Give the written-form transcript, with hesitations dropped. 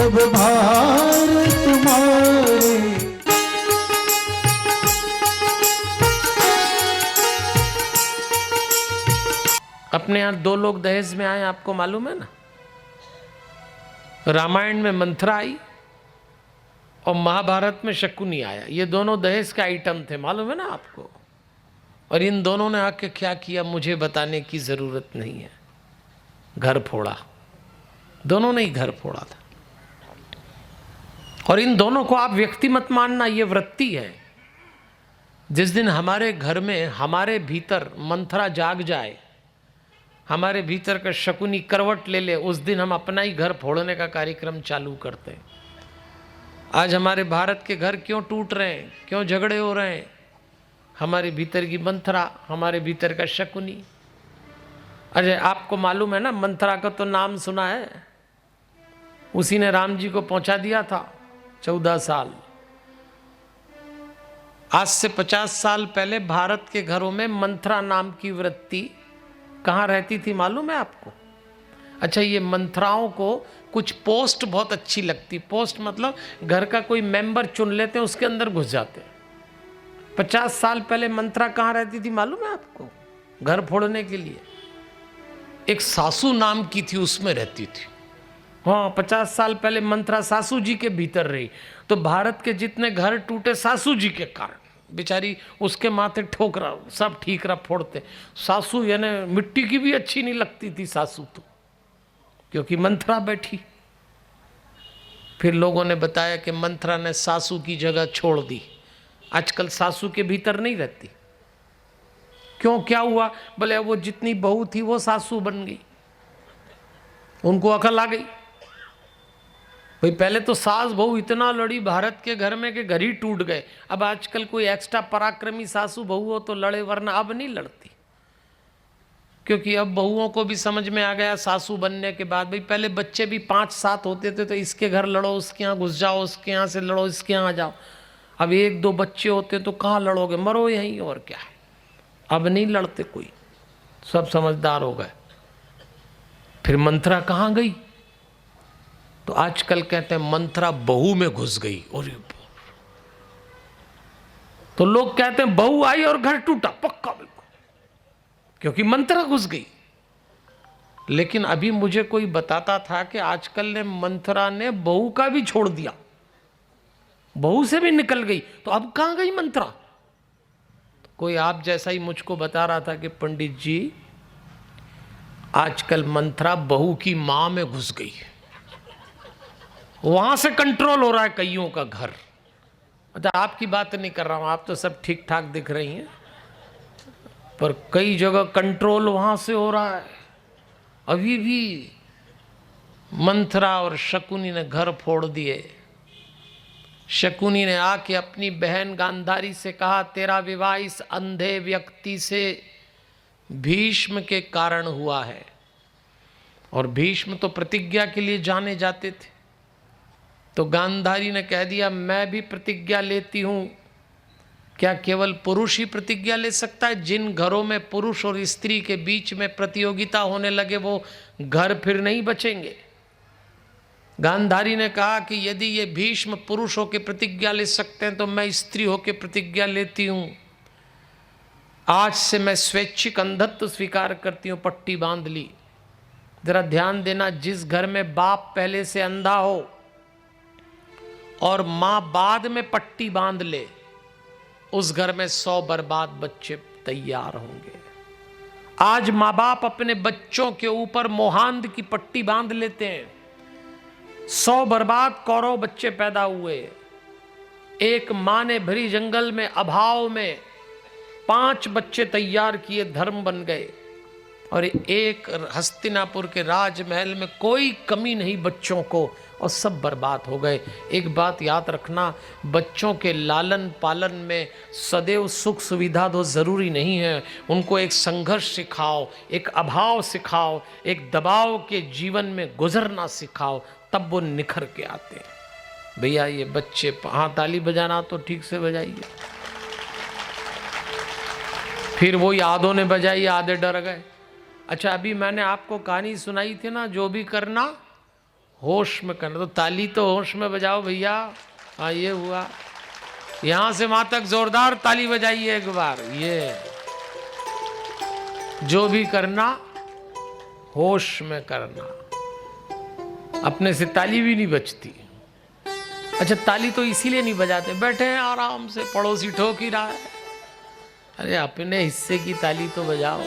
सब भार तुम्हारे। अपने यहाँ 2 लोग दहेज में आए, आपको मालूम है ना। रामायण में मंथरा आई और महाभारत में शकुनी आया। ये दोनों दहेज के आइटम थे, मालूम है ना आपको। और इन दोनों ने आके क्या किया मुझे बताने की जरूरत नहीं है, घर फोड़ा। दोनों ने ही घर फोड़ा था। और इन दोनों को आप व्यक्ति मत मानना, ये वृत्ति है। जिस दिन हमारे घर में, हमारे भीतर मंथरा जाग जाए, हमारे भीतर का शकुनी करवट ले ले, उस दिन हम अपना ही घर फोड़ने का कार्यक्रम चालू करते हैं। आज हमारे भारत के घर क्यों टूट रहे हैं, क्यों झगड़े हो रहे हैं? हमारे भीतर की मंथरा, हमारे भीतर का शकुनी। अरे आपको मालूम है ना, मंथरा का तो नाम सुना है, उसी ने राम जी को पहुंचा दिया था 14 साल। आज से 50 साल पहले भारत के घरों में मंथरा नाम की वृत्ति कहाँ रहती थी मालूम है आपको? अच्छा, ये मंथराओं को कुछ पोस्ट बहुत अच्छी लगती। पोस्ट मतलब घर का कोई मेंबर चुन लेते हैं, उसके अंदर घुस जाते हैं। 50 साल पहले मंथरा कहाँ रहती थी मालूम है आपको? घर फोड़ने के लिए एक सासू नाम की थी, उसमें रहती थी। हाँ, 50 साल पहले मंथरा सासू जी के भीतर रही। तो भारत के जितने घर टूटे सासू जी के कारण, बेचारी उसके माथे ठोकरा, सब ठीक रहा, फोड़ते। सासू यानी मिट्टी की भी अच्छी नहीं लगती थी सासू तो, क्योंकि मंथरा बैठी। फिर लोगों ने बताया कि मंथरा ने सासू की जगह छोड़ दी, आजकल सासू के भीतर नहीं रहती। क्यों, क्या हुआ? बोले वो जितनी बहू थी वो सासू बन गई, उनको अकल आ गई। भाई पहले तो सास बहू इतना लड़ी भारत के घर में कि घर ही टूट गए। अब आजकल कोई एक्स्ट्रा पराक्रमी सासू बहू हो तो लड़े, वरना अब नहीं लड़ती। क्योंकि अब बहुओं को भी समझ में आ गया सासू बनने के बाद, भाई पहले बच्चे भी 5-7 होते थे तो इसके घर लड़ो, उसके यहाँ घुस जाओ, उसके यहाँ से लड़ो, इसके यहाँ आ जाओ। अब 1-2 बच्चे होते तो कहाँ लड़ोगे, मरो यहीं, और क्या है। अब नहीं लड़ते कोई, सब समझदार हो गए। फिर मंथरा कहाँ गई? तो आजकल कहते हैं मंथरा बहू में घुस गई। और तो लोग कहते हैं बहू आई और घर टूटा, पक्का बिल्कुल, क्योंकि मंथरा घुस गई। लेकिन अभी मुझे कोई बताता था कि आजकल ने मंथरा ने बहू का भी छोड़ दिया, बहू से भी निकल गई। तो अब कहां गई मंथरा? कोई आप जैसा ही मुझको बता रहा था कि पंडित जी आजकल मंथरा बहू की मां में घुस गई, वहां से कंट्रोल हो रहा है कईयों का घर। अच्छा, आपकी बात नहीं कर रहा हूं, आप तो सब ठीक ठाक दिख रही हैं, पर कई जगह कंट्रोल वहां से हो रहा है। अभी भी मंथरा और शकुनी ने घर फोड़ दिए। शकुनी ने आके अपनी बहन गांधारी से कहा, तेरा विवाह इस अंधे व्यक्ति से भीष्म के कारण हुआ है। और भीष्म तो प्रतिज्ञा के लिए जाने जाते थे। तो गांधारी ने कह दिया, मैं भी प्रतिज्ञा लेती हूं। क्या केवल पुरुष ही प्रतिज्ञा ले सकता है? जिन घरों में पुरुष और स्त्री के बीच में प्रतियोगिता होने लगे वो घर फिर नहीं बचेंगे। गांधारी ने कहा कि यदि ये भीष्म पुरुष होकर प्रतिज्ञा ले सकते हैं तो मैं स्त्री होकर प्रतिज्ञा लेती हूं। आज से मैं स्वैच्छिक अंधत्व स्वीकार करती हूं, पट्टी बांध ली। जरा ध्यान देना, जिस घर में बाप पहले से अंधा हो और मां बाद में पट्टी बांध ले, उस घर में 100 बर्बाद बच्चे तैयार होंगे। आज मां बाप अपने बच्चों के ऊपर मोहांध की पट्टी बांध लेते हैं, 100 बर्बाद कौरव बच्चे पैदा हुए। एक मां ने भरी जंगल में अभाव में 5 बच्चे तैयार किए, धर्म बन गए। और एक हस्तिनापुर के राजमहल में कोई कमी नहीं बच्चों को, और सब बर्बाद हो गए। एक बात याद रखना, बच्चों के लालन पालन में सदैव सुख सुविधा दो ज़रूरी नहीं है। उनको एक संघर्ष सिखाओ, एक अभाव सिखाओ, एक दबाव के जीवन में गुजरना सिखाओ, तब वो निखर के आते हैं। भैया ये बच्चे, हाँ ताली बजाना तो ठीक से बजाइए। फिर वही आधों ने बजाई, आधे डर गए। अच्छा, अभी मैंने आपको कहानी सुनाई थी ना, जो भी करना होश में करना। तो ताली तो होश में बजाओ भैया। हाँ ये हुआ, यहां से वहां तक जोरदार ताली बजाइए एक बार। ये जो भी करना होश में करना, अपने से ताली भी नहीं बजती। अच्छा ताली तो इसीलिए नहीं बजाते, बैठे हैं आराम से, पड़ोसी ठोक ही रहा है, अरे अपने हिस्से की ताली तो बजाओ।